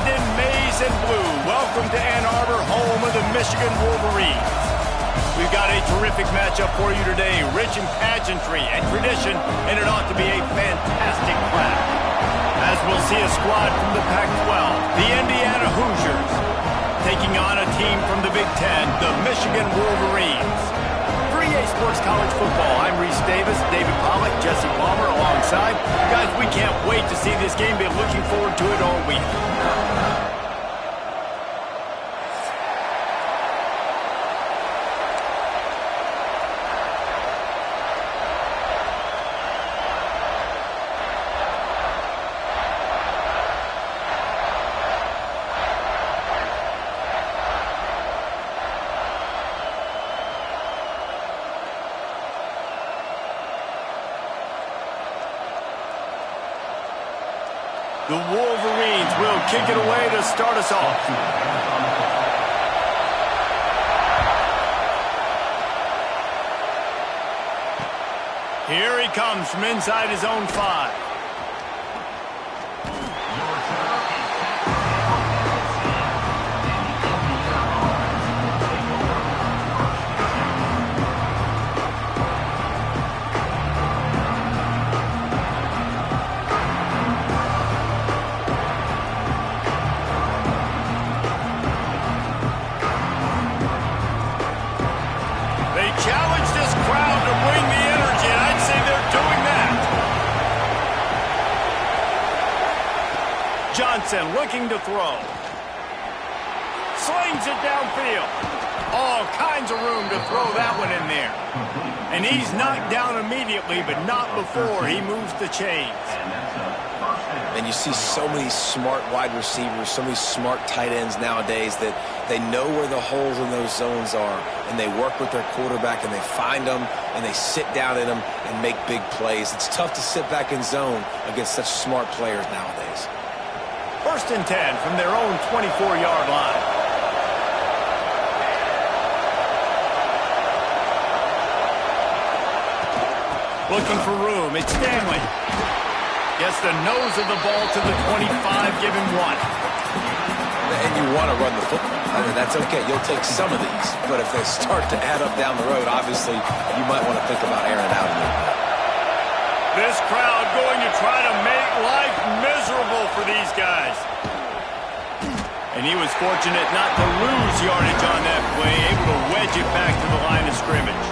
dressed in maize and blue, welcome to Ann Arbor, home of the Michigan Wolverines. We've got a terrific matchup for you today, rich in pageantry and tradition, and it ought to be a fantastic clash. As we'll see a squad from the Pac-12, the Indiana Hoosiers, taking on a team from the Big Ten, the Michigan Wolverines. For EA Sports College Football, I'm Reese Davis, David Pollack, Jesse Palmer alongside. Guys, we can't wait to see this game. Been looking forward to it all week. The Wolverines will kick it away to start us off. Here he comes from inside his own 5. Johnson looking to throw. Slings it downfield. All kinds of room to throw that one in there. And he's knocked down immediately, but not before he moves the chains. And you see so many smart wide receivers, so many smart tight ends nowadays that they know where the holes in those zones are, and they work with their quarterback, and they find them, and they sit down in them and make big plays. It's tough to sit back in zone against such smart players nowadays. 1st and 10 from their own 24-yard line. Looking for room. It's Stanley. Gets the nose of the ball to the 25, give him 1. And you want to run the football. I mean, that's okay. You'll take some of these. But if they start to add up down the road, obviously, you might want to think about airing out a little bit. This crowd going to try to make life miserable for these guys. And he was fortunate not to lose yardage on that play, able to wedge it back to the line of scrimmage.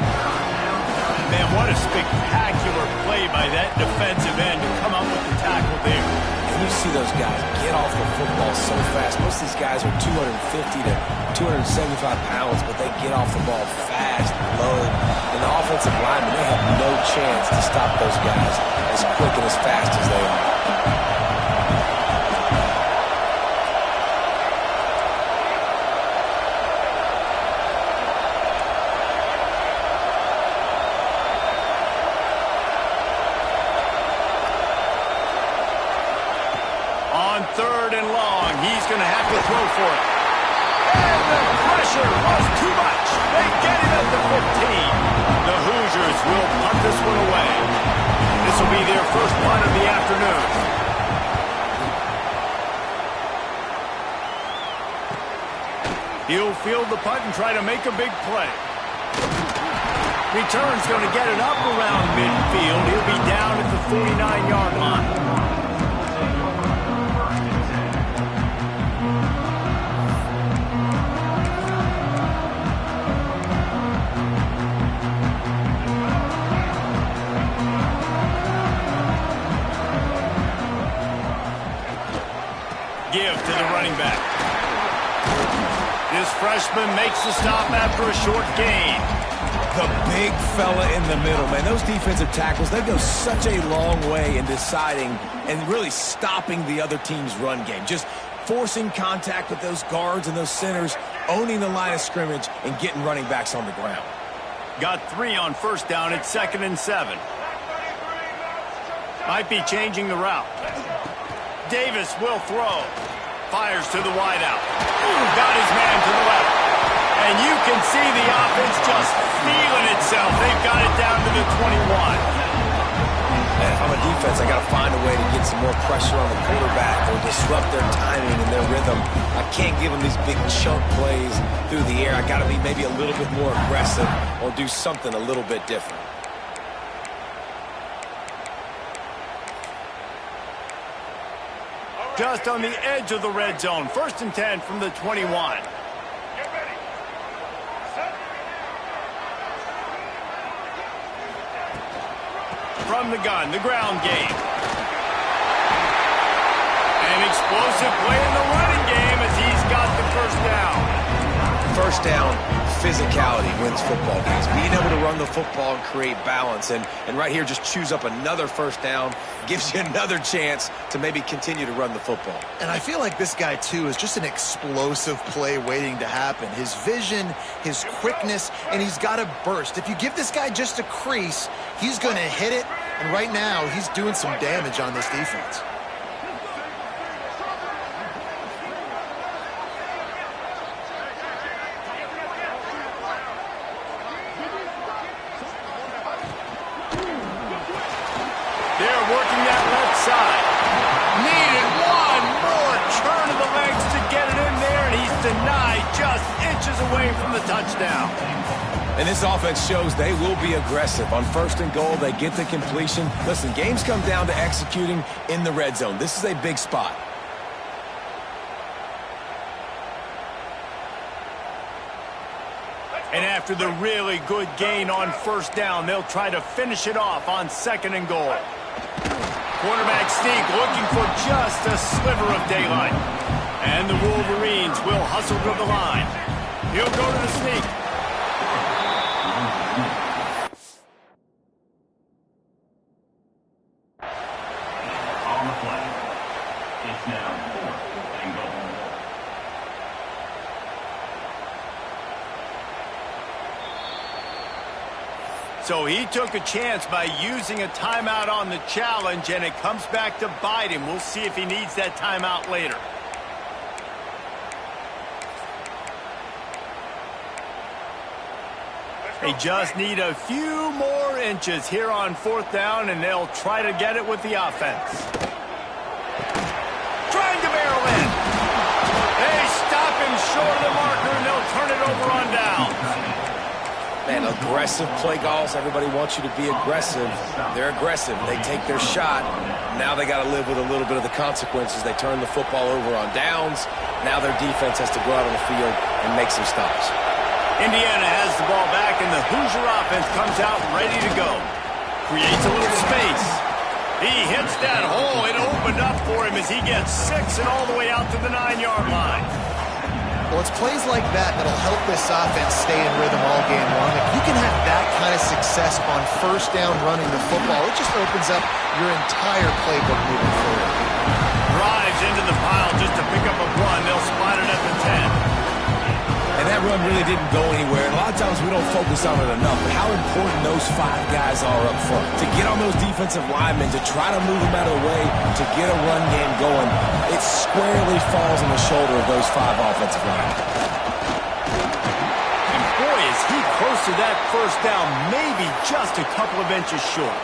Man, what a spectacular play by that defensive end to come up with the tackle there. And you see those guys get off the football so fast. Most of these guys are 250 to 275 pounds, but they get off the ball fast, low. And the offensive linemen, they have no chance to stop those guys as quick and as fast as they are. On 3rd and long, he's going to have to throw for it. And the pressure was too much. They get it at the 15. The Hoosiers will punt this one away. This will be their first punt of the afternoon. He'll field the punt and try to make a big play. Return's going to get it up around midfield. He'll be down at the 49-yard line. Give to the running back. This freshman makes the stop after a short gain. The big fella in the middle, man. Those defensive tackles, they go such a long way in deciding and really stopping the other team's run game. Just forcing contact with those guards and those centers, owning the line of scrimmage, and getting running backs on the ground. Got 3 on 1st down at 2nd and 7. Might be changing the route. Davis will throw. Fires to the wideout. Got his man to the left. And you can see the offense just feeling itself. They've got it down to the 21. And if I'm a defense, I got to find a way to get some more pressure on the quarterback or disrupt their timing and their rhythm. I can't give them these big chunk plays through the air. I got to be maybe a little bit more aggressive or do something a little bit different. Just on the edge of the red zone. 1st and 10 from the 21. From the gun, the ground game. An explosive play in the running game as he's got the 1st down. 1st down, physicality wins football games. Being able to run the football and create balance. And right here, just choose up another 1st down. Gives you another chance to maybe continue to run the football. And I feel like this guy, too, is just an explosive play waiting to happen. His vision, his quickness, and he's got a burst. If you give this guy just a crease, he's going to hit it. And right now, he's doing some damage on this defense. They're working that left side. Needed one more turn of the legs to get it in there, and he's denied just inches away from the touchdown. And this offense shows they will be aggressive. On 1st and goal, they get the completion. Listen, games come down to executing in the red zone. This is a big spot. And after the really good gain on 1st down, they'll try to finish it off on 2nd and goal. Quarterback sneak looking for just a sliver of daylight. And the Wolverines will hustle to the line. He'll go to the sneak. On the play, it's now 4th and goal. So he took a chance by using a timeout on the challenge, and it comes back to bite him. We'll see if he needs that timeout later. They just need a few more inches here on 4th down, and they'll try to get it with the offense. Trying to barrel in. They stop him short of the marker, and they'll turn it over on down. Man, aggressive play calls. Everybody wants you to be aggressive. They're aggressive. They take their shot. Now they got to live with a little bit of the consequences. They turn the football over on downs. Now their defense has to go out on the field and make some stops. Indiana has the ball back, and the Hoosier offense comes out ready to go. Creates a little space. He hits that hole. It opened up for him as he gets 6 and all the way out to the 9-yard line. Well, it's plays like that that'll help this offense stay in rhythm all game long. If you can have that kind of success on 1st down running the football, it just opens up your entire playbook moving forward. Drives into the pile just to pick up a run. They'll spot it at the 10. And that run really didn't go anywhere. And a lot of times we don't focus on it enough. But how important those 5 guys are up front. To get on those defensive linemen, to try to move them out of the way, to get a run game going, it squarely falls on the shoulder of those 5 offensive linemen. And boy, is he close to that 1st down, maybe just a couple of inches short.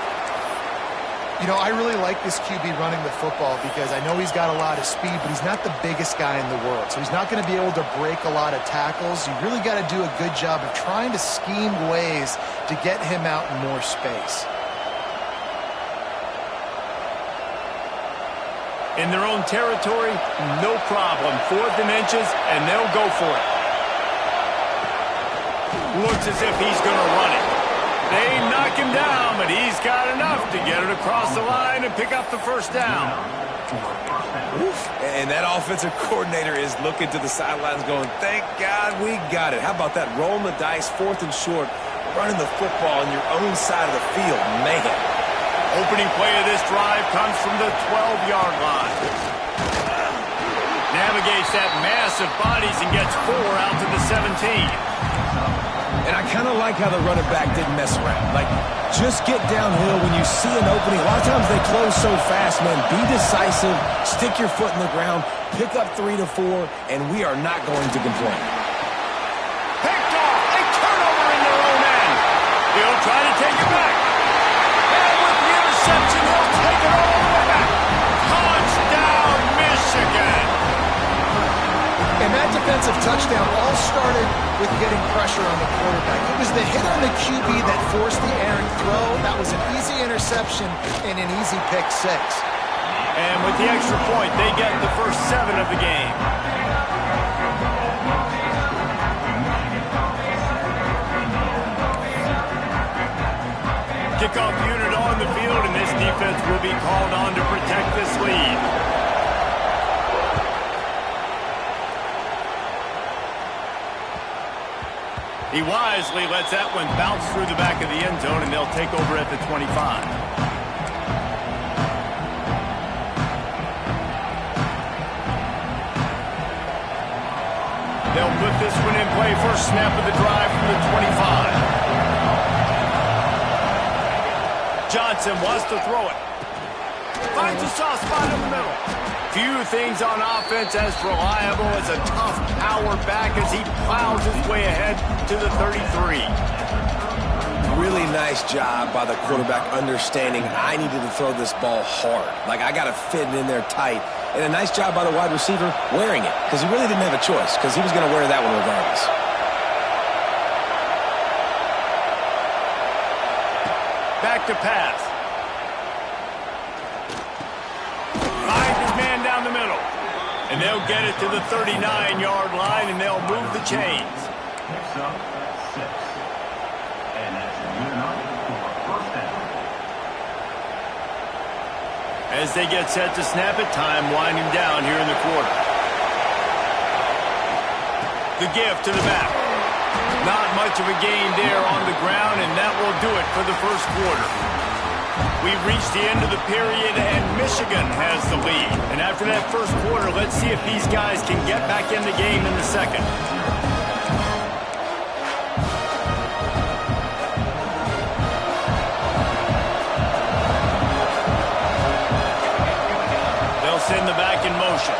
You know, I really like this QB running the football because I know he's got a lot of speed, but he's not the biggest guy in the world. So he's not going to be able to break a lot of tackles. You really got to do a good job of trying to scheme ways to get him out in more space. In their own territory, no problem. 4th and inches, and they'll go for it. Looks as if he's going to run it. They knock him down, but he's got enough to get it across the line and pick up the 1st down. And that offensive coordinator is looking to the sidelines going, thank God we got it. How about that? Rolling the dice, 4th and short, running the football on your own side of the field. Man. Opening play of this drive comes from the 12-yard line. Navigates that mass of bodies and gets 4 out to the 17. And I kind of like how the running back didn't mess around. Like, just get downhill when you see an opening. A lot of times they close so fast, man. Be decisive, stick your foot in the ground, pick up 3 to 4, and we are not going to complain. Picked off, a turnover in their own end. He'll try to take it back. And with the interception, he'll take it all the way back. Touchdown, Michigan. And that defensive touchdown all started with getting pressure on the quarterback. It was the hit on the QB that forced the errant throw. That was an easy interception and an easy pick six. And with the extra point, they get the first 7 of the game. Kickoff unit on the field, and this defense will be called on to protect this lead. He wisely lets that one bounce through the back of the end zone, and they'll take over at the 25. They'll put this one in play. First snap of the drive from the 25. Johnson wants to throw it. Finds a soft spot in the middle. Few things on offense as reliable as a tough power back as he plows his way ahead to the 33. Really nice job by the quarterback understanding I needed to throw this ball hard. Like, I got to fit it in there tight. And a nice job by the wide receiver wearing it, because he really didn't have a choice, because he was going to wear that one regardless. Back to pass. Finds his man down the middle. And they'll get it to the 39-yard line, and they'll move the chains. Picks up 6. And that's a good enough for a first down. As they get set to snap it, time winding down here in the quarter. The give to the back. Not much of a gain there on the ground, and that will do it for the first quarter. We've reached the end of the period, and Michigan has the lead. And after that first quarter, let's see if these guys can get back in the game in the second. They'll send the back in motion.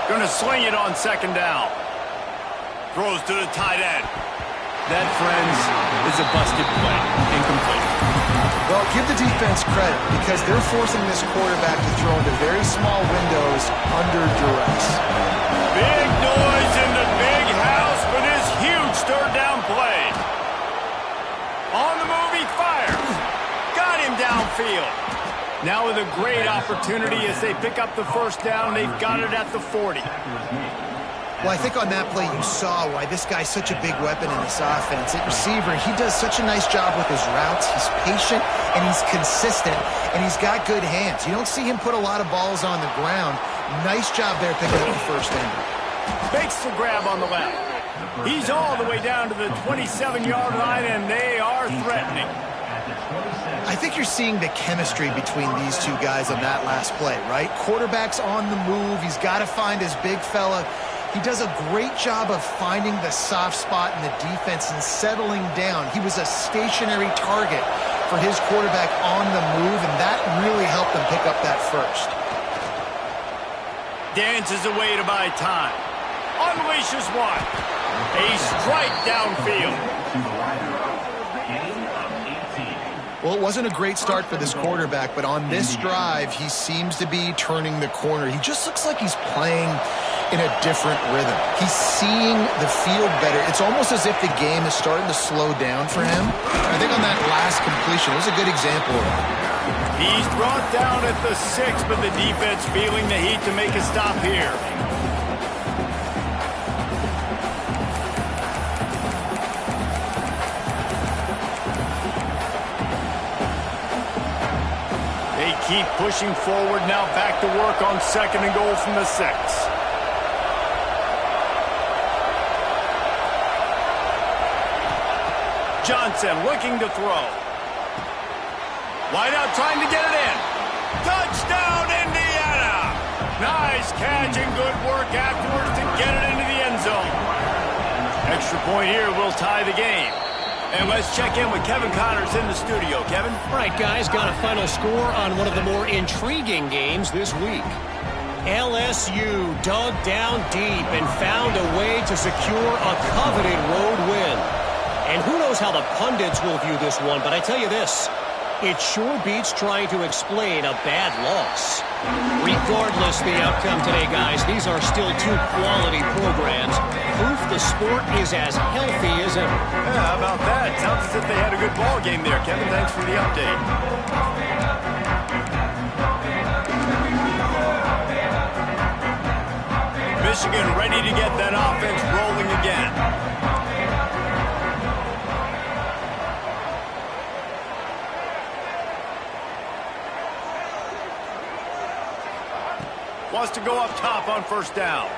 Going to sling it on second down. Throws to the tight end. That, friends, is a busted play. Incomplete. Well, give the defense credit because they're forcing this quarterback to throw into very small windows under duress. Big noise in the big house for this huge third down play. On the move, he fires. Got him downfield. Now with a great opportunity as they pick up the first down. They've got it at the 40. Well, I think on that play you saw why this guy's such a big weapon in this offense. At receiver, he does such a nice job with his routes. He's patient, and he's consistent, and he's got good hands. You don't see him put a lot of balls on the ground. Nice job there picking up the first down. Fakes the grab on the left. He's all the way down to the 27-yard line, and they are threatening. I think you're seeing the chemistry between these two guys on that last play, right? Quarterback's on the move. He's got to find his big fella. He does a great job of finding the soft spot in the defense and settling down. He was a stationary target for his quarterback on the move, and that really helped him pick up that first. Dances away to buy time. Unleashes one. A strike downfield. Well, it wasn't a great start for this quarterback, but on this drive, he seems to be turning the corner. He just looks like he's playing in a different rhythm. He's seeing the field better. It's almost as if the game is starting to slow down for him. I think on that last completion, it was a good example of that. He's brought down at the 6, but the defense feeling the heat to make a stop here. They keep pushing forward, now back to work on second and goal from the 6. Johnson looking to throw. Wide out trying to get it in. Touchdown, Indiana! Nice catch and good work afterwards to get it into the end zone. Extra point here will tie the game. And let's check in with Kevin Connors in the studio. Kevin? All right, guys, got a final score on one of the more intriguing games this week. LSU dug down deep and found a way to secure a coveted road win. And who knows how the pundits will view this one, but I tell you this, it sure beats trying to explain a bad loss. Regardless the outcome today, guys, these are still two quality programs. Proof the sport is as healthy as ever. Yeah, how about that? Sounds as if they had a good ball game there, Kevin. Thanks for the update. Michigan ready to get that offense rolling again. Wants to go up top on first down.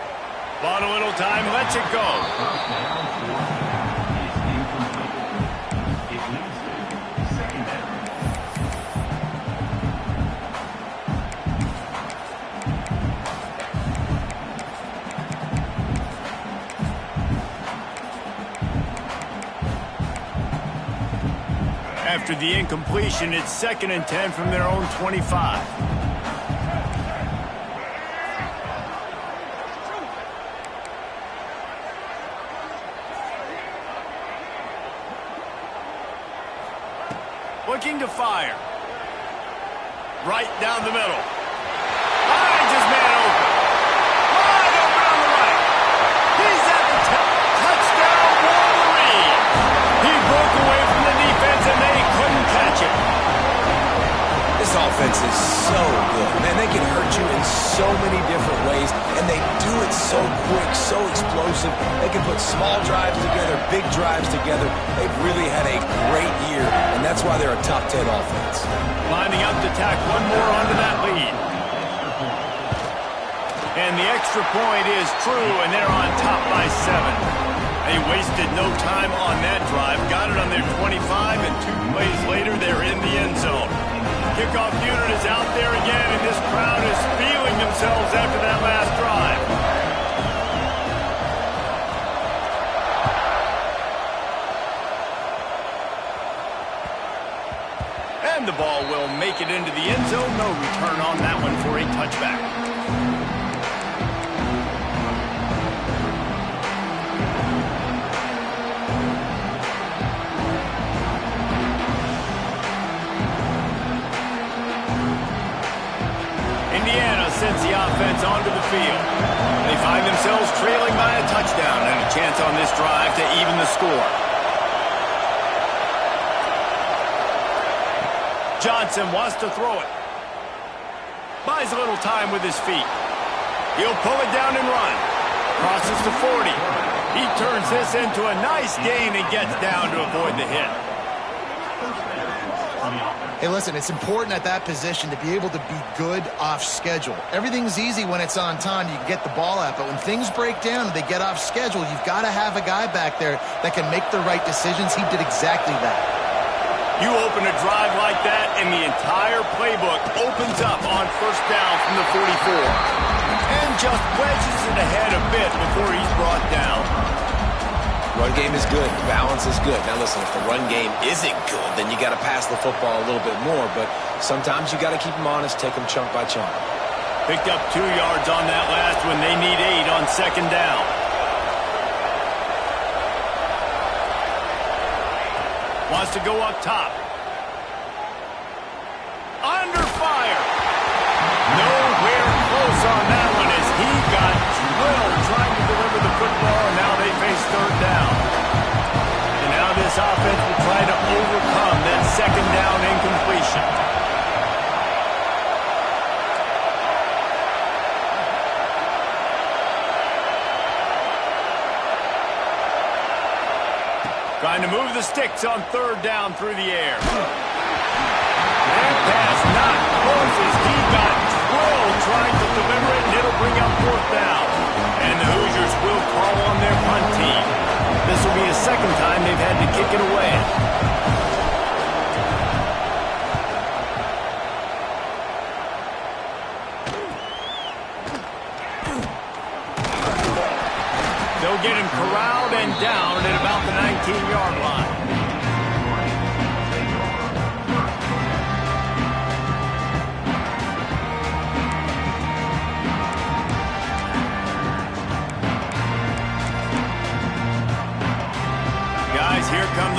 Bought a little time, lets it go. First down for is incomplete. It leads to second down. After the incompletion, it's 2nd and 10 from their own 25. Looking to fire. Right down the middle. Finds his man open. Wide open on the right. He's at the touchdown, Wolverine. He broke away from the defense and they couldn't catch him. This offense is so good. Man, they can hurt you in so many different ways, and they do it so quick, so explosive. They can put small drives together, big drives together. They've really had a great year, and that's why they're a top 10 offense. Lining up to tack one more onto that lead. And the extra point is true, and they're on top by 7. They wasted no time on that drive. Got it on their 25, and 2 plays later, they're in the end zone. Kickoff unit is out there again, and this crowd is feeling themselves after that last drive. And the ball will make it into the end zone. No return on that one for a touchback. Indiana sends the offense onto the field. They find themselves trailing by a touchdown and a chance on this drive to even the score. Johnson wants to throw it. Buys a little time with his feet. He'll pull it down and run. Crosses to 40. He turns this into a nice gain and gets down to avoid the hit. Hey, listen, it's important at that position to be able to be good off schedule. Everything's easy when it's on time. You can get the ball out. But when things break down and they get off schedule, you've got to have a guy back there that can make the right decisions. He did exactly that. You open a drive like that, and the entire playbook opens up on first down from the 44. And just wedges it ahead a bit before he's brought down. Run game is good. Balance is good. Now, listen, if the run game isn't good, then you got to pass the football a little bit more. But sometimes you got to keep them honest, take them chunk by chunk. Picked up 2 yards on that last one. They need 8 on second down. Wants to go up top. Under fire. Nowhere close on that one as he got drilled trying to deliver the football. Now they face third down. And now this offense will try to overcome that second down incompletion. Trying to move the sticks on third down through the air. That pass not close as he got drilled trying to deliver it, and it'll bring up fourth down. And the Hoosiers will call on their punt team. This will be a second time they've had to kick it away. They'll get him corralled and down at about the 19-yard line. Guys, here come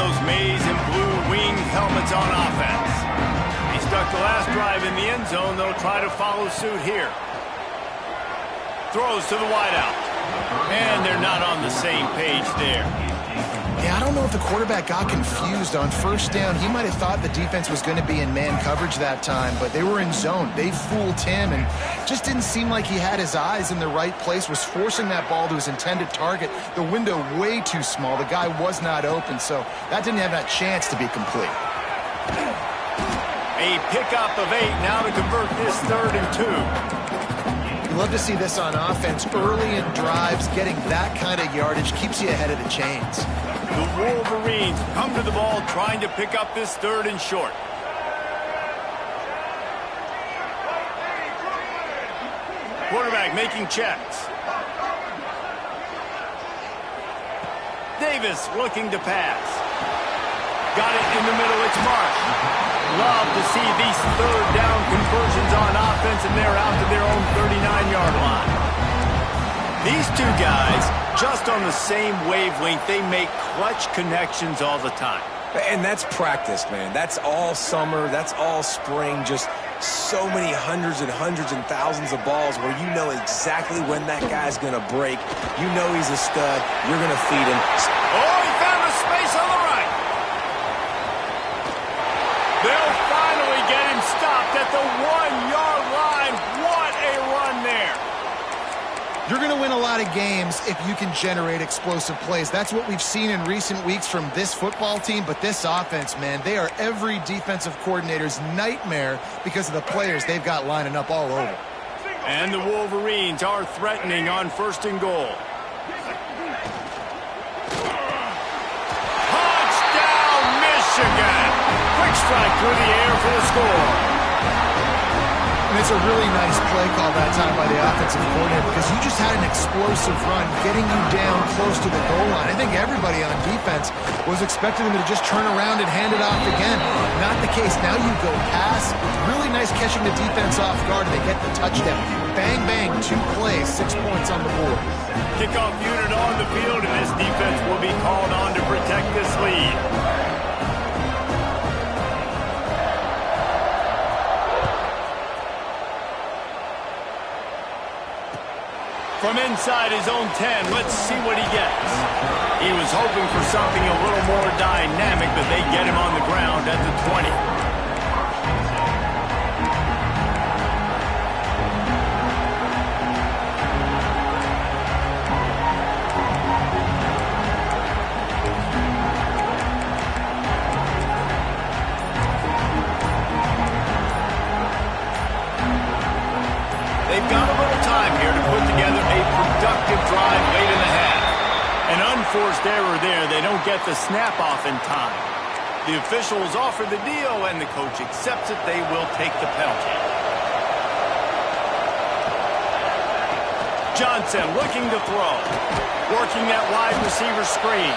end zone. They'll try to follow suit here. Throws to the wideout. And they're not on the same page there. Yeah, I don't know if the quarterback got confused on first down. He might have thought the defense was going to be in man coverage that time, but they were in zone. They fooled him and just didn't seem like he had his eyes in the right place, was forcing that ball to his intended target. The window way too small. The guy was not open, so that didn't have that chance to be complete. A pickup of 8 now to convert this 3rd and 2. You love to see this on offense. Early in drives, getting that kind of yardage keeps you ahead of the chains. The Wolverines come to the ball trying to pick up this 3rd and short. Quarterback making checks. Davis looking to pass. Got it in the middle. It's Marsh. Love to see these 3rd down conversions on offense, and they're out to their own 39-yard line. These two guys, just on the same wavelength, they make clutch connections all the time. And that's practice, man. That's all summer. That's all spring. Just so many hundreds and thousands of balls where you know exactly when that guy's going to break. You know he's a stud. You're going to feed him. Oh, he found a space on the right. They'll finally get him stopped at the 1-yard line. What a run there. You're going to win a lot of games if you can generate explosive plays. That's what we've seen in recent weeks from this football team, but this offense, man, they are every defensive coordinator's nightmare because of the players they've got lining up all over. And the Wolverines are threatening on 1st and goal. Touchdown, Michigan! Quick strike through the air for the score. And it's a really nice play call that time by the offensive coordinator because you just had an explosive run getting you down close to the goal line. I think everybody on defense was expecting them to just turn around and hand it off again. Not the case. Now you go pass. Really nice catching the defense off guard, and they get the touchdown. Bang, bang, 2 plays, 6 points on the board. Kickoff unit on the field, and this defense will be called on to protect this lead. From inside his own 10, let's see what he gets. He was hoping for something a little more dynamic, but they get him on the ground at the 20. They've got a little time here to put together a productive drive late in the half. An unforced error there. They don't get the snap off in time. The officials offer the deal, and the coach accepts it. They will take the penalty. Johnson looking to throw. Working that wide receiver screen.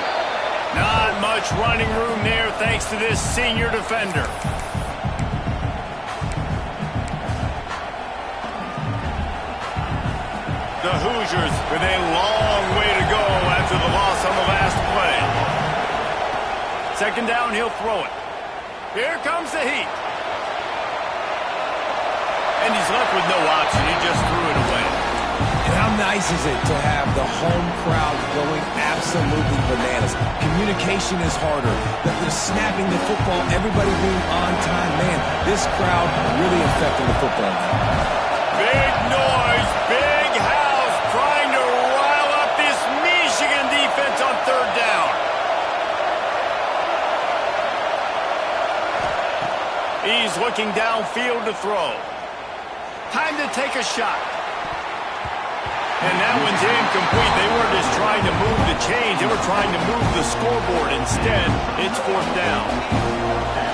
Not much running room there thanks to this senior defender. The Hoosiers with a long way to go after the loss on the last play. 2nd down, he'll throw it. Here comes the heat. And he's left with no option. He just threw it away. And how nice is it to have the home crowd going absolutely bananas? Communication is harder. The snapping the football, everybody being on time. Man, this crowd really affecting the football game. Big noise, big house, trying to rile up this Michigan defense on 3rd down. He's looking downfield to throw. Time to take a shot. And that one's incomplete. They weren't just trying to move the chains. They were trying to move the scoreboard. Instead, it's 4th down.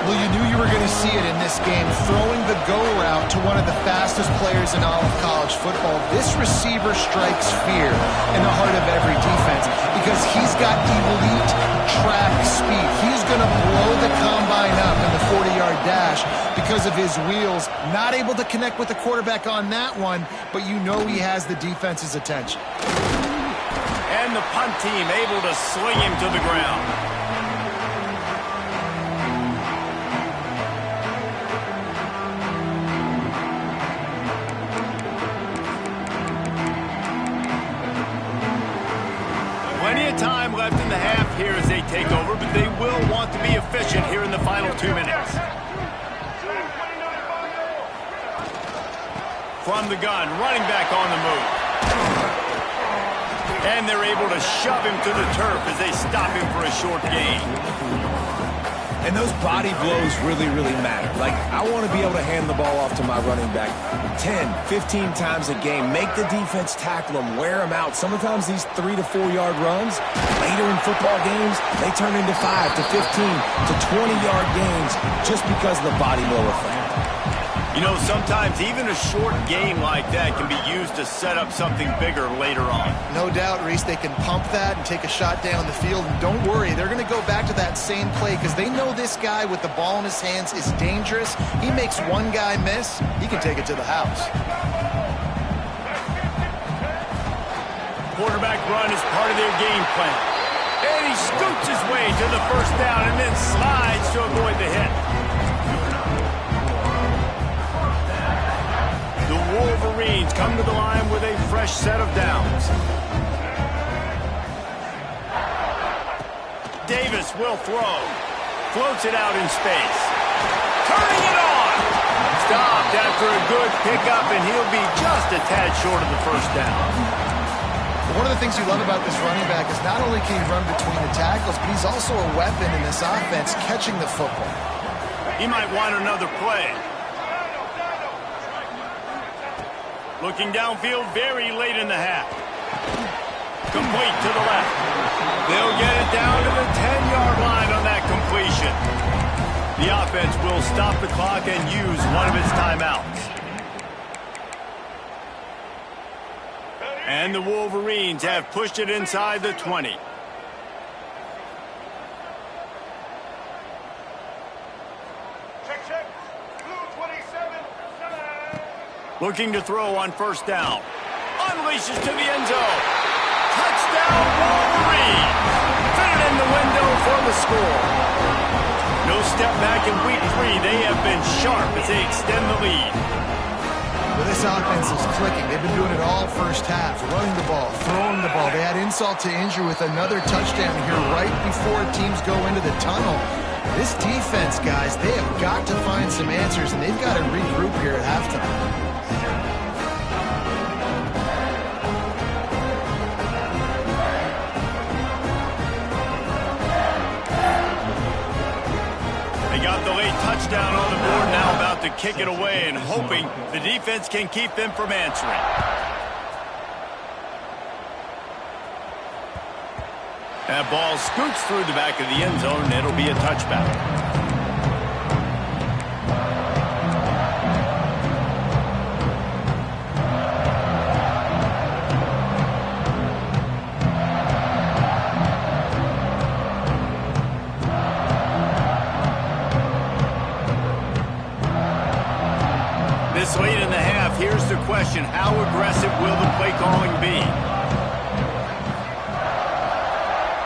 Well, you knew you were going to see it in this game, throwing the go route to one of the fastest players in all of college football. This receiver strikes fear in the heart of every defense because he's got elite track speed. He's going to blow the combine up in the 40-yard dash because of his wheels. Not able to connect with the quarterback on that one, but you know he has the defense's attention. And the punt team able to sling him to the ground. 2 minutes. From the gun, running back on the move. And they're able to shove him to the turf as they stop him for a short gain. And those body blows really, really matter. Like, I want to be able to hand the ball off to my running back 10, 15 times a game. Make the defense tackle them, wear them out. Sometimes these 3 to 4 yard runs, later in football games, they turn into 5 to 15 to 20-yard gains just because of the body blow effect. You know, sometimes even a short gain like that can be used to set up something bigger later on. No doubt, Reese, they can pump that and take a shot down the field. And don't worry, they're going to go back to that same play because they know this guy with the ball in his hands is dangerous. He makes one guy miss, he can take it to the house. Quarterback run is part of their game plan. And he scoots his way to the first down and then slides to avoid the hit. The Wolverines come to the line with a fresh set of downs. Davis will throw. Floats it out in space. Turning it on. Stopped after a good pickup, and he'll be just a tad short of the first down. One of the things you love about this running back is not only can he run between the tackles, but he's also a weapon in this offense catching the football. He might want another play. Looking downfield very late in the half. Complete to the left. They'll get it down to the 10-yard line on that completion. The offense will stop the clock and use one of its timeouts. And the Wolverines have pushed it inside the 20. Check. Blue 27. Looking to throw on first down. Unleashes to the end zone. Touchdown, Wolverine. Fit it in the window for the score. No step back in week 3. They have been sharp as they extend the lead. Well, this offense is clicking. They've been doing it all first half. Running the ball, throwing the ball. They had insult to injury with another touchdown here right before teams go into the tunnel. This defense, guys, they have got to find some answers, and they've got to regroup here at halftime. Got the late touchdown on the board, now about to kick it away and hoping the defense can keep them from answering. That ball scoots through the back of the end zone, and it'll be a touchback. This late in the half, here's the question. How aggressive will the play calling be?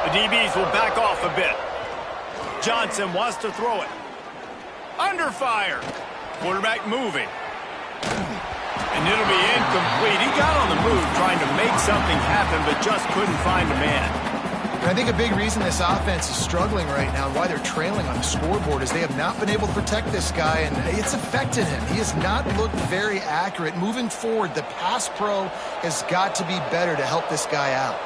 The DBs will back off a bit. Johnson wants to throw it. Under fire. Quarterback moving. And it'll be incomplete. He got on the move trying to make something happen, but just couldn't find a man. And I think a big reason this offense is struggling right now and why they're trailing on the scoreboard is they have not been able to protect this guy, and it's affected him. He has not looked very accurate. Moving forward, the pass pro has got to be better to help this guy out.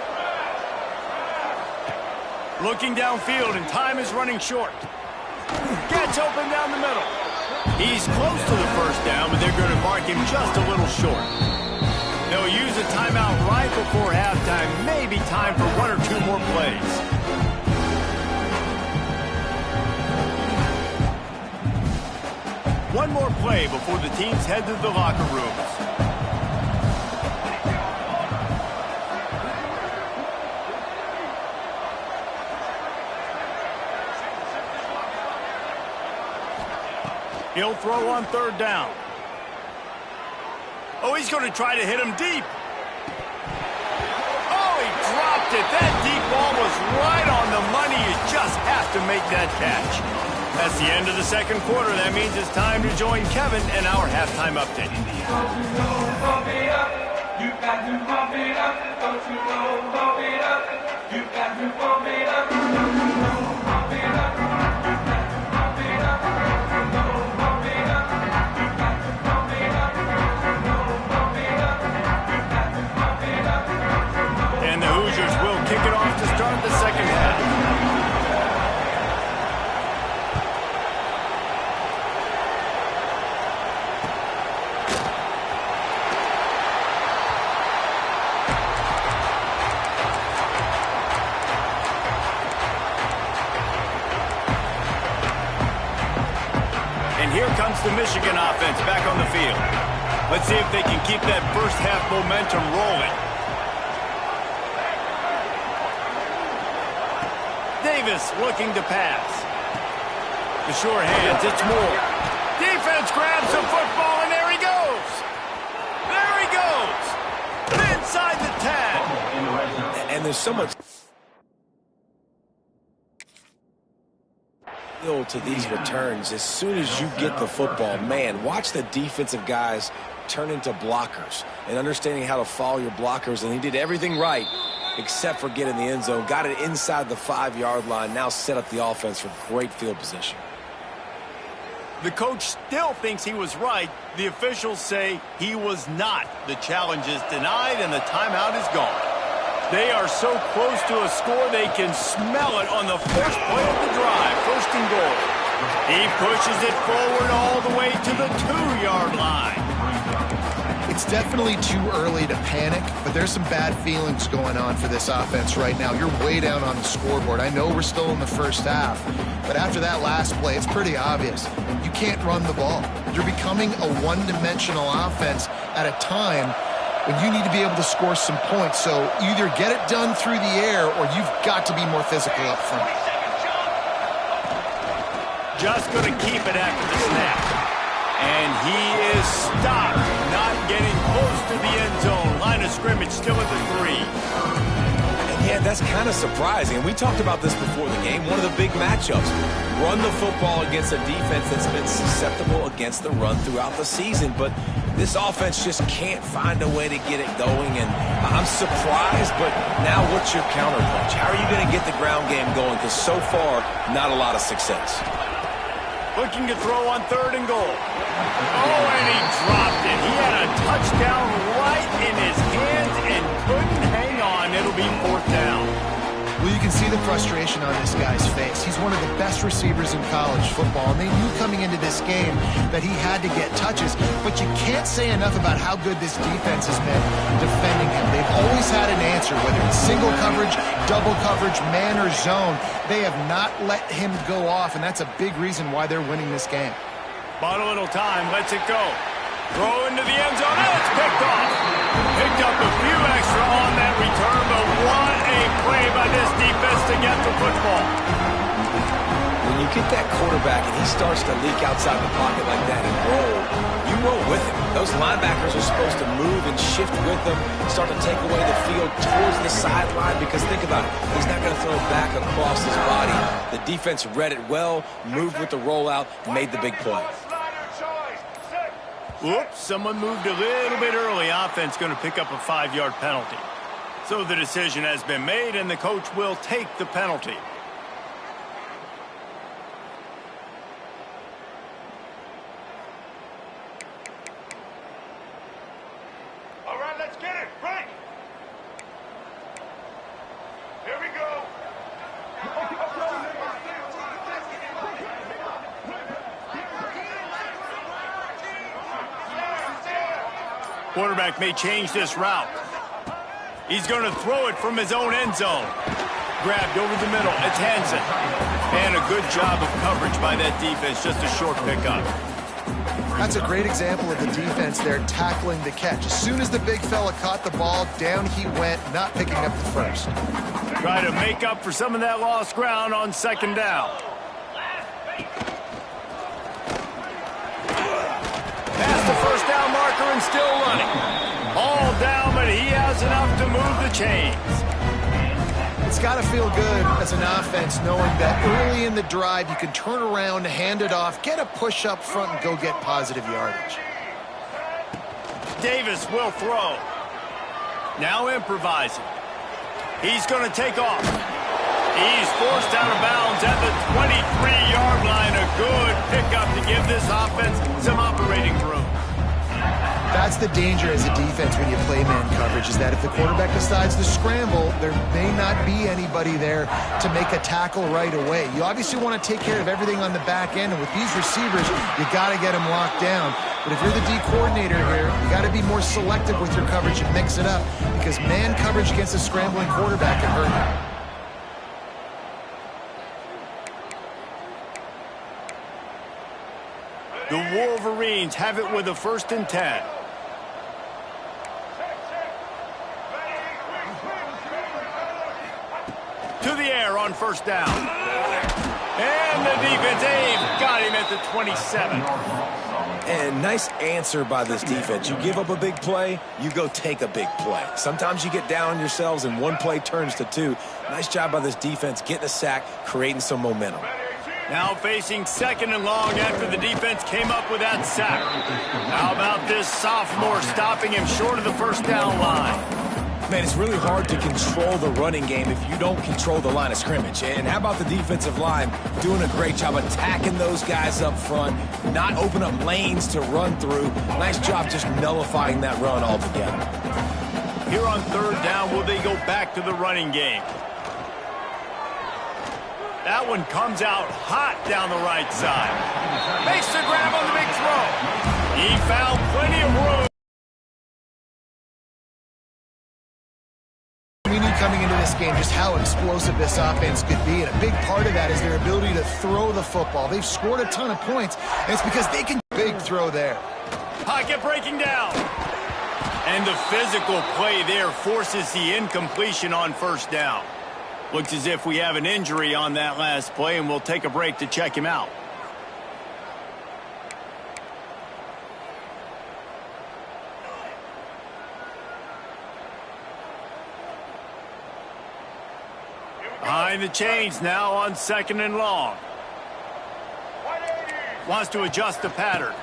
Looking downfield, and time is running short. Gets open down the middle. He's close to the first down, but they're going to mark him just a little short. They'll use a timeout right before halftime. Maybe time for 1 or 2 more plays. One more play before the teams head to the locker rooms. He'll throw on third down. Oh, he's going to try to hit him deep. Oh, he dropped it. That deep ball was right on the money. You just have to make that catch. That's the end of the second quarter. That means it's time to join Kevin and our halftime update. puts the Michigan offense back on the field. Let's see if they can keep that first half momentum rolling. Davis looking to pass. The sure hands, it's Moore. Defense grabs the football, and there he goes. There he goes. Inside the 10. And there's so much to these returns. As soon as you get the football, man, watch the defensive guys turn into blockers and understanding how to follow your blockers. And he did everything right except for getting the end zone. Got it inside the 5-yard line. Now set up the offense for great field position. The coach still thinks he was right. The officials say he was not. The challenge is denied and the timeout is gone. They are so close to a score they can smell it on the first play of the drive. First and goal. He pushes it forward all the way to the 2-yard line. It's definitely too early to panic, but there's some bad feelings going on for this offense right now. You're way down on the scoreboard. I know we're still in the first half, but after that last play, it's pretty obvious. You can't run the ball. You're becoming a one-dimensional offense at a time when you need to be able to score some points. So either get it done through the air or you've got to be more physical up front. Just going to keep it after the snap. And he is stopped, not getting close to the end zone. Line of scrimmage still at the 3. And yeah, that's kind of surprising. We talked about this before the game. One of the big matchups. Run the football against a defense that's been susceptible against the run throughout the season. But this offense just can't find a way to get it going. And I'm surprised, but now what's your counterpunch? How are you going to get the ground game going? Because so far, not a lot of success. Looking to throw on 3rd and goal. Oh, and he dropped it. He had a touchdown right in his hands and couldn't hang on. It'll be 4th down. Well, you can see the frustration on this guy's face. He's one of the best receivers in college football, and they knew coming into this game that he had to get touches, but you can't say enough about how good this defense has been defending him. They've always had an answer, whether it's single coverage, double coverage, man or zone. They have not let him go off, and that's a big reason why they're winning this game. Bought a little time, lets it go. Throw into the end zone, and it's picked off. Picked up a few extra on that return, but what a play by this defense to get the football. When you get that quarterback and he starts to leak outside the pocket like that and roll, you roll with him. Those linebackers are supposed to move and shift with them, start to take away the field towards the sideline, because think about it, he's not going to throw it back across his body. The defense read it well, moved with the rollout, made the big play. Whoops, someone moved a little bit early. Offense going to pick up a 5-yard penalty. So the decision has been made, and the coach will take the penalty. All right, let's get it. Right. Here we go. Quarterback may change this route. He's going to throw it from his own end zone. Grabbed over the middle. It's Hansen. And a good job of coverage by that defense. Just a short pickup. That's a great example of the defense there tackling the catch. As soon as the big fella caught the ball, down he went, not picking up the first. Try to make up for some of that lost ground on 2nd down. Past the first down marker and still running. All down, but he has enough to move the chains. It's got to feel good as an offense knowing that early in the drive you can turn around, hand it off, get a push up front, and go get positive yardage. Davis will throw. Now improvising. He's going to take off. He's forced out of bounds at the 23-yard line. A good pickup to give this offense some operating room. That's the danger as a defense when you play man coverage, is that if the quarterback decides to scramble, there may not be anybody there to make a tackle right away. You obviously want to take care of everything on the back end, and with these receivers, you got to get them locked down. But if you're the D coordinator here, you got to be more selective with your coverage and mix it up, because man coverage against a scrambling quarterback can hurt you. The Wolverines have it with a 1st and 10. To the air on 1st down. And the defense, got him at the 27. And nice answer by this defense. You give up a big play, you go take a big play. Sometimes you get down on yourselves and one play turns to two. Nice job by this defense getting a sack, creating some momentum. Now facing 2nd and long after the defense came up with that sack. How about this sophomore stopping him short of the 1st down line? Man, it's really hard to control the running game if you don't control the line of scrimmage. And how about the defensive line doing a great job attacking those guys up front, not open up lanes to run through. Nice job just nullifying that run altogether. Here on 3rd down, will they go back to the running game? That one comes out hot down the right side. Makes the grab on the big throw. He found plenty of room. We knew coming into this game just how explosive this offense could be, and a big part of that is their ability to throw the football. They've scored a ton of points, and it's because they can big throw there. Pocket breaking down. And the physical play there forces the incompletion on 1st down. Looks as if we have an injury on that last play, and we'll take a break to check him out. Behind the chains now on 2nd and long. Wants to adjust the pattern.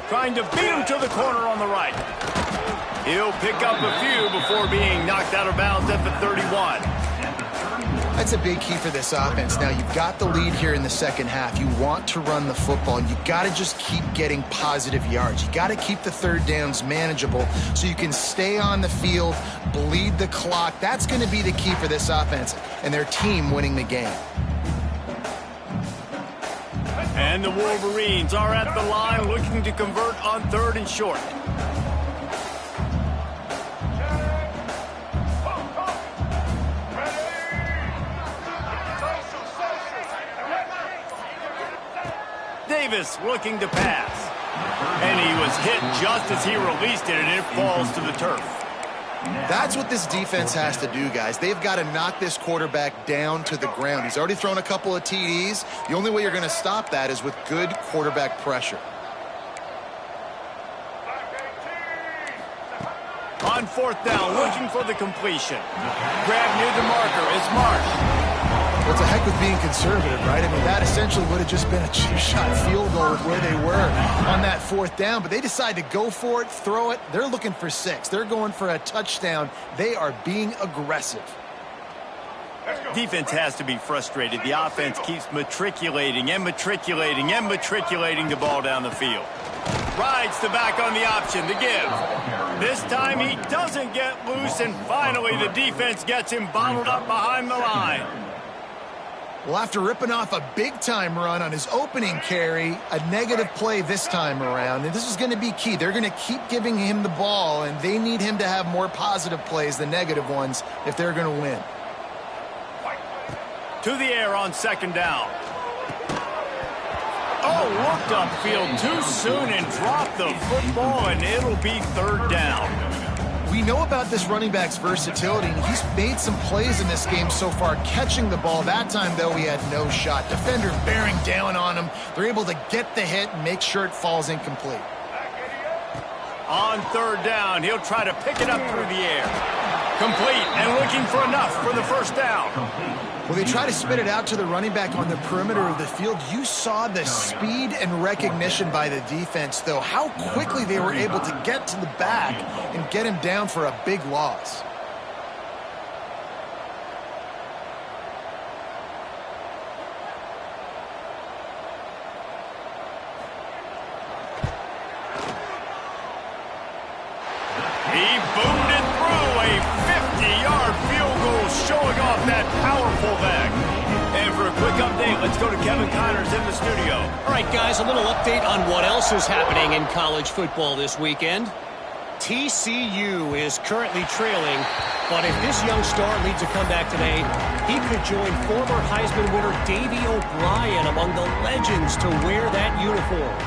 Trying to beat him to the corner on the right. He'll pick up a few before being knocked out of bounds at the 31. That's a big key for this offense. Now, you've got the lead here in the 2nd half. You want to run the football, and you got to just keep getting positive yards. You got to keep the 3rd downs manageable so you can stay on the field, bleed the clock. That's going to be the key for this offense and their team winning the game. And the Wolverines are at the line looking to convert on 3rd and short. Davis looking to pass. And he was hit just as he released it, and it falls to the turf. That's what this defense has to do, guys. They've got to knock this quarterback down to the ground. He's already thrown a couple of TDs. The only way you're going to stop that is with good quarterback pressure. On 4th down, looking for the completion. Grab near the marker is Marsh. Well, it's a heck with being conservative, right? I mean, that essentially would have just been a cheap-shot field goal with where they were on that 4th down. But they decide to go for it, throw it. They're looking for 6. They're going for a touchdown. They are being aggressive. Defense has to be frustrated. The offense keeps matriculating and matriculating and matriculating the ball down the field. Rides the back on the option, the give. This time he doesn't get loose, and finally the defense gets him bottled up behind the line. Well, after ripping off a big-time run on his opening carry, a negative play this time around, and this is going to be key. They're going to keep giving him the ball, and they need him to have more positive plays than negative ones if they're going to win. To the air on 2nd down. Oh, looked upfield too soon and dropped the football, and it'll be 3rd down. We know about this running back's versatility, and he's made some plays in this game so far, catching the ball. That time, though, he had no shot. Defender bearing down on him. They're able to get the hit and make sure it falls incomplete. On 3rd down, he'll try to pick it up through the air. Complete and looking for enough for the 1st down. Well, they try to spit it out to the running back on the perimeter of the field. You saw the speed and recognition by the defense, though, how quickly they were able to get to the back and get him down for a big loss. He boomed it through a 50-yard field goal, showing off that powerful back. And for a quick update, let's go to Kevin Connors in the studio. All right, guys, a little update on what else is happening in college football this weekend. TCU is currently trailing, but if this young star leads a comeback today, he could join former Heisman winner Davey O'Brien among the legends to wear that uniform.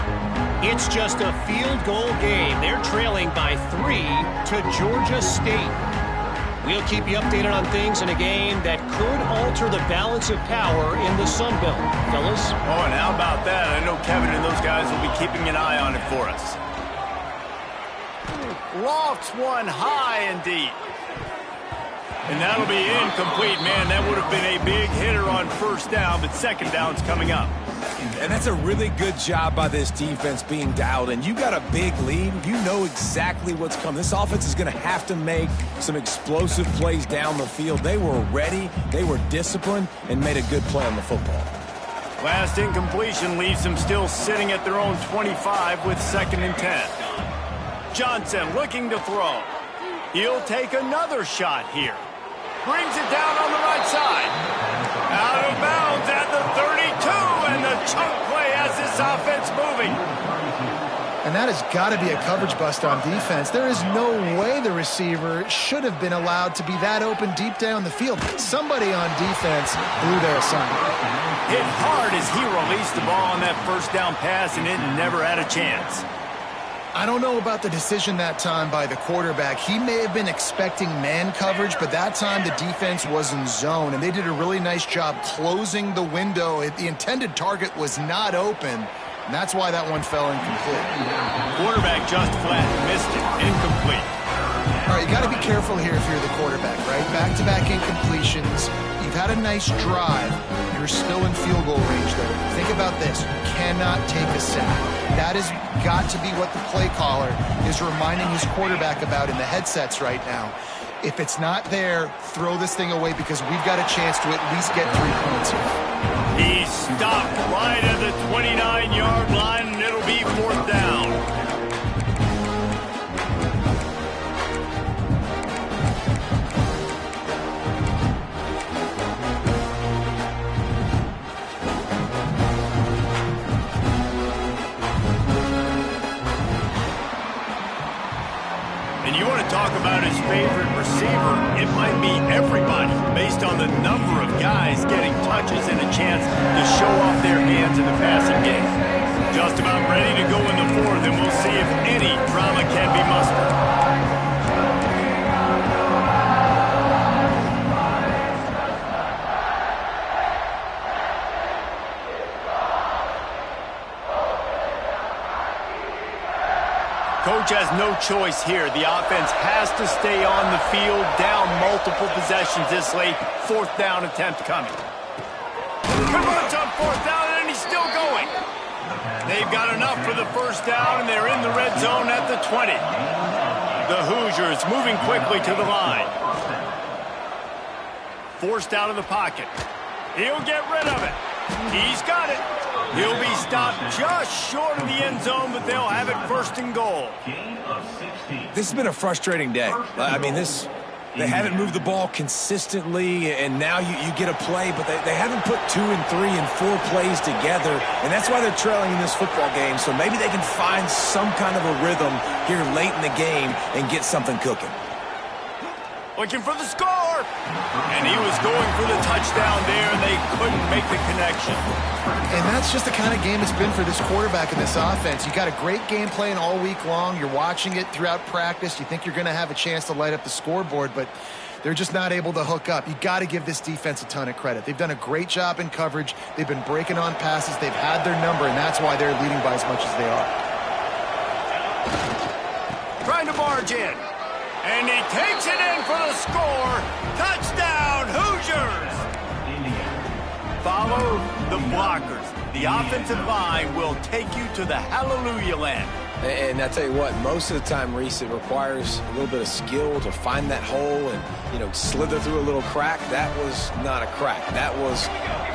It's just a field goal game. They're trailing by 3 to Georgia State. We'll keep you updated on things in a game that could alter the balance of power in the Sun Belt. Fellas? Oh, and how about that? I know Kevin and those guys will be keeping an eye on it for us. Lofts one high and deep. And that'll be incomplete. Man, that would have been a big hitter on first down, but second down's coming up. And that's a really good job by this defense being dialed in. You got a big lead. You know exactly what's coming. This offense is going to have to make some explosive plays down the field. They were ready, they were disciplined, and made a good play on the football. Last incompletion leaves them still sitting at their own 25 with 2nd and 10. Johnson looking to throw. He'll take another shot here. Brings it down on the right side. Out of bounds at the 32, and the chunk play has this offense moving. And that has got to be a coverage bust on defense. There is no way the receiver should have been allowed to be that open deep down the field. Somebody on defense blew their assignment. Hit hard as he released the ball on that first down pass, and it never had a chance. I don't know about the decision that time by the quarterback. He may have been expecting man coverage, but that time the defense was in zone, and they did a really nice job closing the window. The intended target was not open, and that's why that one fell incomplete. Quarterback just flat missed it. Incomplete. All right, you got to be careful here if you're the quarterback, right? Back-to-back incompletions. You've had a nice drive. You're still in field goal range, though. Think about this. You cannot take a sack. That has got to be what the play caller is reminding his quarterback about in the headsets right now. If it's not there, throw this thing away because we've got a chance to at least get 3 points here. He stopped right at the 29-yard line, and it'll be 4th down. You want to talk about his favorite receiver, it might be everybody based on the number of guys getting touches and a chance to show off their hands in the passing game. Just about ready to go in the 4th, and we'll see if any drama can be mustered. Coach has no choice here. The offense has to stay on the field, down multiple possessions this late. 4th down attempt coming. Converts on 4th down, and he's still going. They've got enough for the first down, and they're in the red zone at the 20. The Hoosiers moving quickly to the line. Forced out of the pocket. He'll get rid of it. He's got it. He'll be stopped just short of the end zone, but they'll have it 1st and goal. This has been a frustrating day. I mean, they haven't moved the ball consistently, and now you get a play, but they haven't put 2 and 3 and 4 plays together, and that's why they're trailing in this football game. So maybe they can find some kind of a rhythm here late in the game and get something cooking. Looking for the score, and he was going for the touchdown there, and they couldn't make the connection. And that's just the kind of game it's been for this quarterback and this offense. You got a great game plan all week long. You're watching it throughout practice. You think you're going to have a chance to light up the scoreboard, but they're just not able to hook up. You got to give this defense a ton of credit. They've done a great job in coverage. They've been breaking on passes. They've had their number, and that's why they're leading by as much as they are. Trying to barge in. And he takes it in for the score. Touchdown, Hoosiers! Follow the blockers. The offensive line will take you to the hallelujah land. And I tell you what, most of the time, Reese, it requires a little bit of skill to find that hole and, slither through a little crack. That was not a crack. That was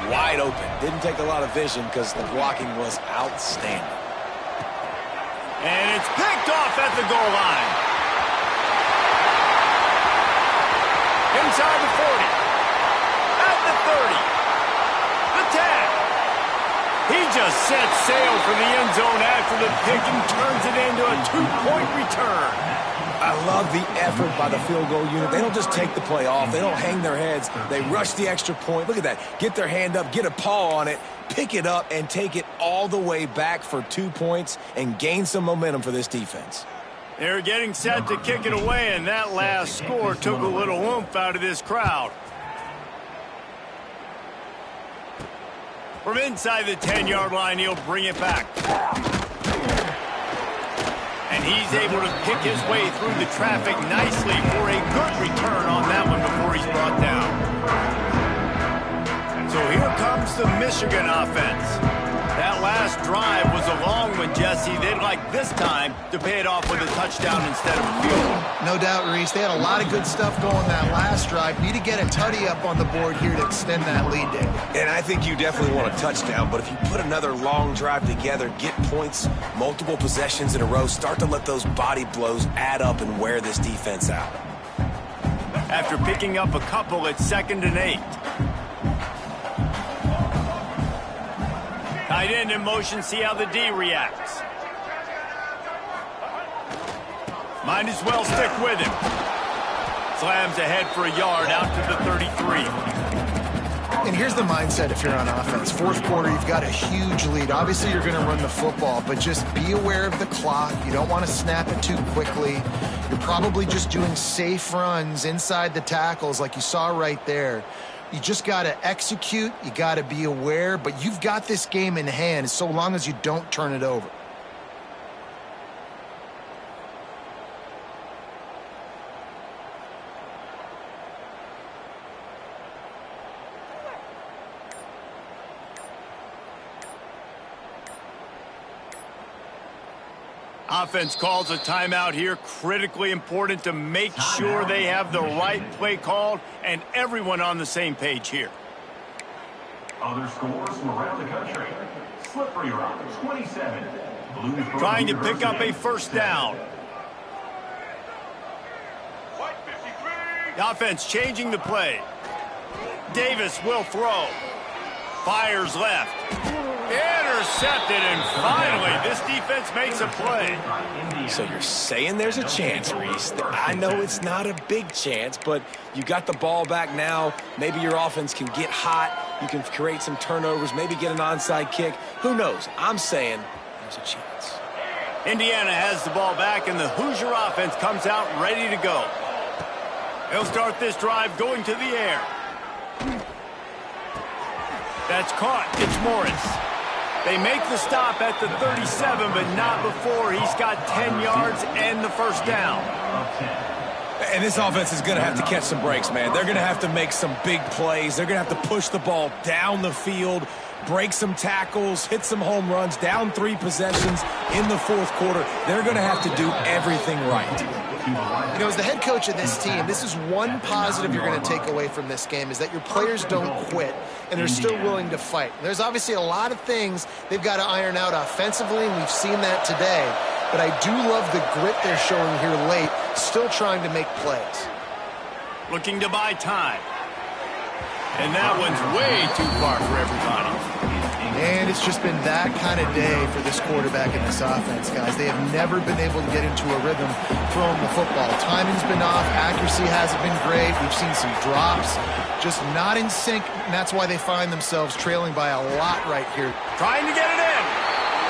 wide open. Didn't take a lot of vision because the blocking was outstanding. And it's picked off at the goal line. Inside the 40, at the 30, the 10. He just sets sail for the end zone after the pick and turns it into a 2-point return. love the effort by the field goal unit. They don't just take the play off. They don't hang their heads. They rush the extra point. Look at that. Get their hand up, get a paw on it, pick it up, and take it all the way back for 2 points and gain some momentum for this defense. They're getting set to kick it away, and that last score took a little oomph out of this crowd. From inside the 10-yard line, he'll bring it back. And he's able to pick his way through the traffic nicely for a good return on that one before he's brought down. So here comes the Michigan offense. That last drive was a long one, Jesse. They'd like this time to pay it off with a touchdown instead of a field goal. No doubt, Reese. They had a lot of good stuff going that last drive. Need to get a tutty up on the board here to extend that lead, Dave. And I think you definitely want a touchdown, but if you put another long drive together, get points, multiple possessions in a row, start to let those body blows add up and wear this defense out. After picking up a couple, it's 2nd and 8. Tight end in motion, see how the D reacts. Might as well stick with him. Slams ahead for a yard out to the 33. And here's the mindset if you're on offense. Fourth quarter, you've got a huge lead. Obviously, you're going to run the football, but just be aware of the clock. You don't want to snap it too quickly. You're probably just doing safe runs inside the tackles like you saw right there. You just got to execute. You got to be aware, but you've got this game in hand so long as you don't turn it over. Offense calls a timeout here. Critically important to make sure they have the right play called and everyone on the same page here. Other scores from around the country. Slippery Rock, 27. Bluesboro Trying to pick University, up a first down. The offense changing the play. Davis will throw. Fires left. Intercepted, and finally, this defense makes a play. So you're saying there's a chance, Reese. I know it's not a big chance, but you got the ball back now. Maybe your offense can get hot. You can create some turnovers, maybe get an onside kick. Who knows? I'm saying there's a chance. Indiana has the ball back, and the Hoosier offense comes out ready to go. They'll start this drive going to the air. That's caught. It's Morris. They make the stop at the 37, but not before he's got 10 yards and the first down. And this offense is going to have to catch some breaks, man. They're going to have to make some big plays. They're going to have to push the ball down the field, break some tackles, hit some home runs, down 3 possessions in the fourth quarter. They're going to have to do everything right. You know, as the head coach of this team, this is one positive you're going to take away from this game is that your players don't quit and they're still willing to fight. There's obviously a lot of things they've got to iron out offensively, and we've seen that today. But I do love the grit they're showing here late, still trying to make plays. Looking to buy time. And that one's way too far for everybody. And it's just been that kind of day for this quarterback and this offense, guys. They have never been able to get into a rhythm throwing the football. Timing's been off. Accuracy hasn't been great. We've seen some drops. Just not in sync, and that's why they find themselves trailing by a lot right here. Trying to get it in.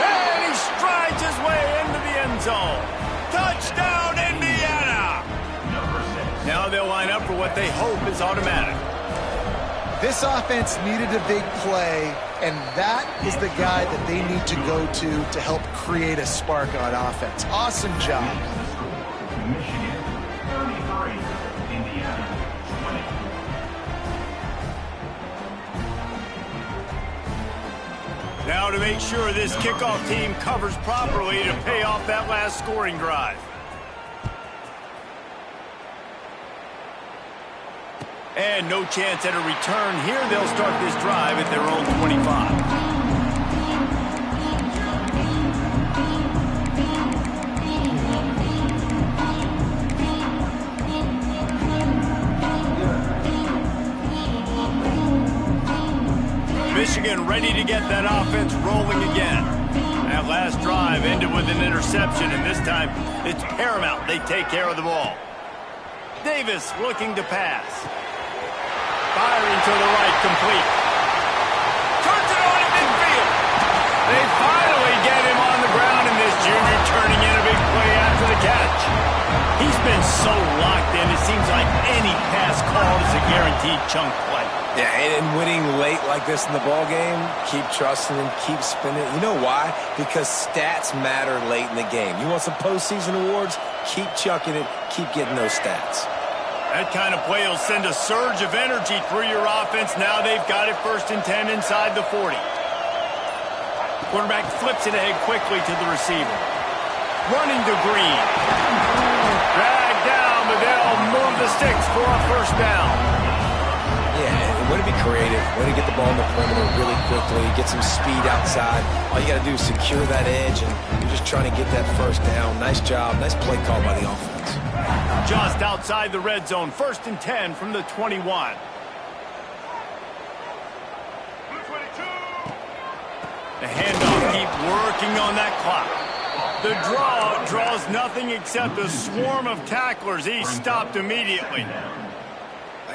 And he strides his way into the end zone. Touchdown, Indiana! Now they'll line up for what they hope is automatic. This offense needed a big play, and that is the guy that they need to go to help create a spark on offense. Awesome job. Michigan, 33. Indiana, 20. Now to make sure this kickoff team covers properly to pay off that last scoring drive. And no chance at a return here. They'll start this drive at their own 25. Michigan ready to get that offense rolling again. That last drive ended with an interception, and this time It's paramount they take care of the ball. Davis looking to pass. Firing to the right, complete. Turns it on in midfield. They finally get him on the ground, and this junior turning in a big play after the catch. He's been so locked in, it seems like any pass called is a guaranteed chunk play. Yeah, and winning late like this in the ball game, keep trusting him, keep spinning. You know why? Because stats matter late in the game. You want some postseason awards? Keep chucking it, keep getting those stats. That kind of play will send a surge of energy through your offense. Now they've got it 1st and 10 inside the 40. Quarterback flips it ahead quickly to the receiver. Running to Green. Dragged down, but they'll move the sticks for a 1st down. Yeah, and way to be creative, way to get the ball in the perimeter really quickly, get some speed outside. All you got to do is secure that edge, and you're just trying to get that 1st down. Nice job, nice play call by the offense. Just outside the red zone, 1st and 10 from the 21. The handoff, keep working on that clock. The draw draws nothing except a swarm of tacklers. He's stopped immediately.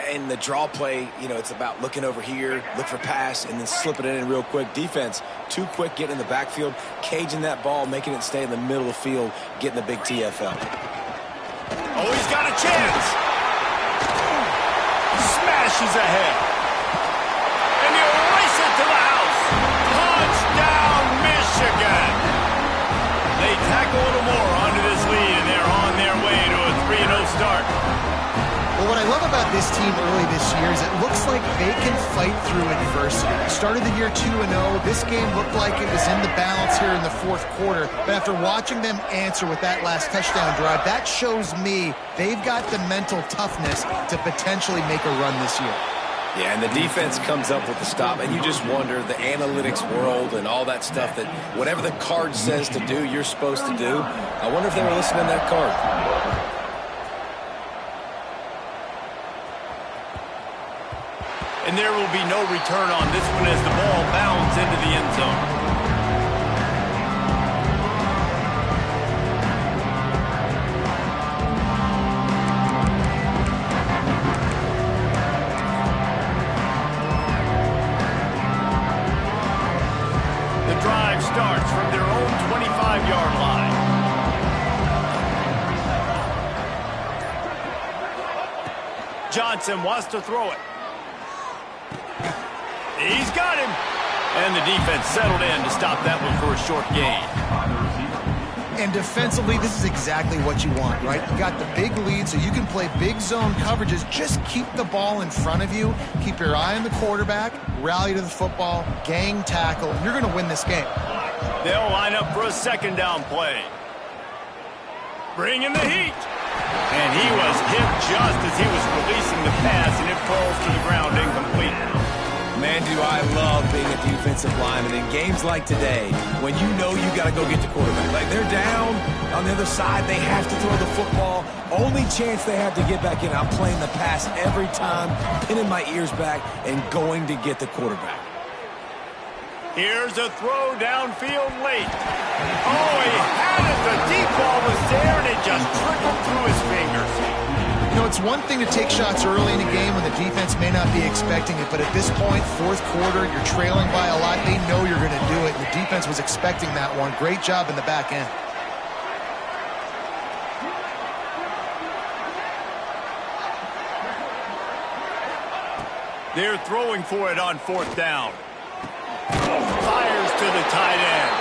And the draw play, you know, it's about looking over here, look for pass, and then slipping it in real quick. Defense, too quick getting in the backfield, caging that ball, making it stay in the middle of the field, getting the big TFL. Oh, he's got a chance. Smashes ahead. And he'll race it to the house. Touchdown, Michigan. They tack a little more onto this lead, and they're on their way to a 3-0 start. Well, what I love about this team early this year is it looks like they can fight through adversity. Started the year 2-0. This game looked like it was in the balance here in the 4th quarter. But after watching them answer with that last touchdown drive, that shows me they've got the mental toughness to potentially make a run this year. Yeah, and the defense comes up with the stop, and you just wonder, the analytics world and all that stuff, that whatever the card says to do, you're supposed to do. I wonder if they were listening to that card. And there will be no return on this one as the ball bounds into the end zone. The drive starts from their own 25-yard line. Johnson wants to throw it. He's got him. And the defense settled in to stop that one for a short gain. And defensively, this is exactly what you want, right? You got the big lead, so you can play big zone coverages. Just keep the ball in front of you. Keep your eye on the quarterback. Rally to the football. Gang tackle. And you're going to win this game. They'll line up for a 2nd down play. Bring in the heat. And he was hit just as he was releasing the pass, and it falls to the ground incomplete. Man, do I love being a defensive lineman in games like today when you know you got to go get the quarterback. Like, they're down on the other side. They have to throw the football. Only chance they have to get back in. I'm playing the pass every time, pinning my ears back, and going to get the quarterback. Here's a throw downfield late. Oh, he had it. The deep ball was there, and it just trickled through his fingers. You know, it's one thing to take shots early in a game when the defense may not be expecting it, but at this point, 4th quarter, you're trailing by a lot. They know you're going to do it, and the defense was expecting that one. Great job in the back end. They're throwing for it on 4th down. Fires to the tight end.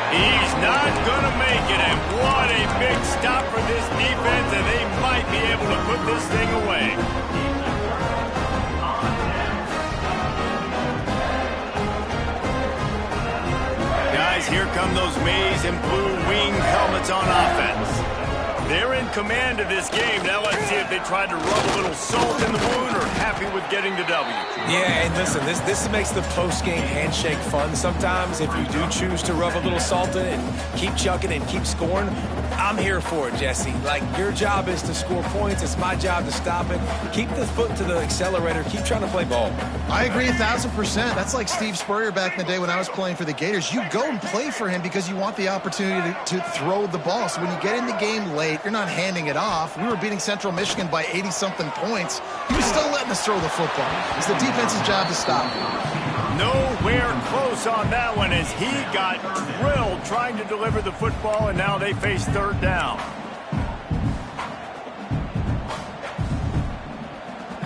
He's not going to make it, and what a big stop for this defense, and they might be able to put this thing away. Guys, here come those maize and blue winged helmets on offense. They're in command of this game. Now let's see if they try to rub a little salt in the wound or happy with getting the W. Yeah, and listen, this makes the post-game handshake fun sometimes. If you do choose to rub a little salt in it and keep chucking and keep scoring, I'm here for it, Jesse. Like, your job is to score points. It's my job to stop it. Keep the foot to the accelerator. Keep trying to play ball. I agree 1,000%. That's like Steve Spurrier back in the day when I was playing for the Gators. You go and play for him because you want the opportunity to throw the ball. So when you get in the game late, you're not handing it off. We were beating Central Michigan by 80-something points. He was still letting us throw the football. It's the defense's job to stop. Nowhere close on that one as he got drilled trying to deliver the football, and now they face third down.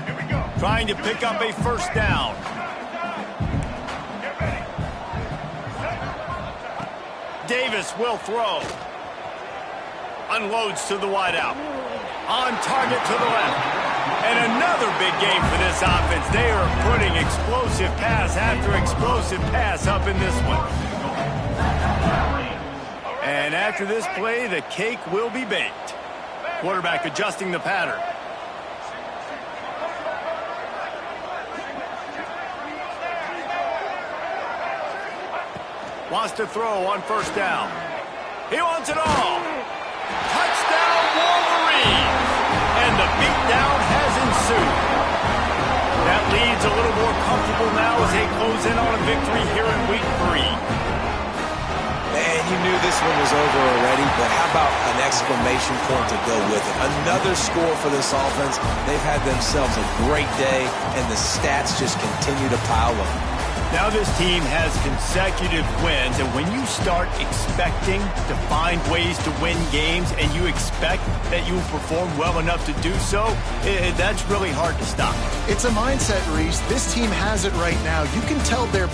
Here we go. Trying to pick up a first down. Davis will throw. Unloads to the wideout. On target to the left. And another big game for this offense. They are putting explosive pass after explosive pass up in this one. And after this play, the cake will be baked. Quarterback adjusting the pattern. Wants to throw on first down. He wants it all. Touchdown, Wolverines! And the beatdown has ensued. That lead's a little more comfortable now as they close in on a victory here in week 3. Man, you knew this one was over already, but how about an exclamation point to go with it? Another score for this offense. They've had themselves a great day, and the stats just continue to pile up. Now this team has consecutive wins, and when you start expecting to find ways to win games and you expect that you will perform well enough to do so, that's really hard to stop. It's a mindset, Reese. This team has it right now. You can tell they're